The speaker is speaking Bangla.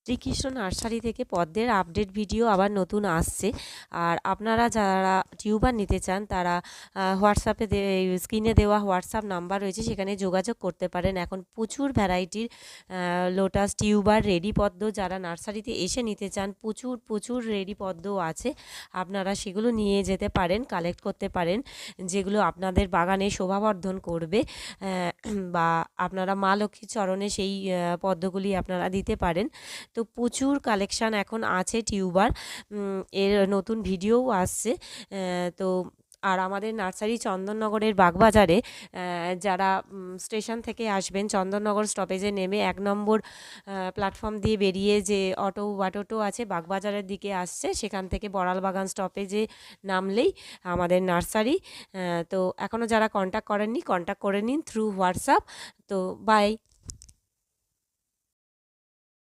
শ্রীকৃষ্ণ নার্সারি থেকে পদ্মের আপডেট ভিডিও আবার নতুন আসছে। আর আপনারা যারা টিউবার নিতে চান তারা হোয়াটসঅ্যাপে স্ক্রিনে দেওয়া হোয়াটসঅ্যাপ নাম্বার রয়েছে, সেখানে যোগাযোগ করতে পারেন। এখন প্রচুর ভ্যারাইটির লোটাস টিউবার রেডি পদ্ম যারা নার্সারিতে এসে নিতে চান, প্রচুর প্রচুর রেডি পদ্ম আছে। আপনারা সেগুলো নিয়ে যেতে পারেন, কালেক্ট করতে পারেন, যেগুলো আপনাদের বাগানে শোভাবর্ধন করবে। বা আপনারা মা লক্ষ্মীর চরণে সেই পদ্মগুলি আপনারা দিতে পারেন। তো প্রচুর কালেকশান এখন আছে টিউবার, এর নতুন ভিডিওও আসছে। তো আর আমাদের নার্সারি চন্দননগরের বাগবাজারে, যারা স্টেশন থেকে আসবেন, চন্দননগর স্টপেজে নেমে 1 নম্বর প্ল্যাটফর্ম দিয়ে বেরিয়ে যে অটো বা টোটো আছে বাগবাজারের দিকে আসছে, সেখান থেকে বড়ালবাগান স্টপেজে নামলেই আমাদের নার্সারি। তো এখনও যারা কন্ট্যাক্ট করেননি, কন্ট্যাক্ট করে নিন থ্রু হোয়াটসঅ্যাপ। তো বাই।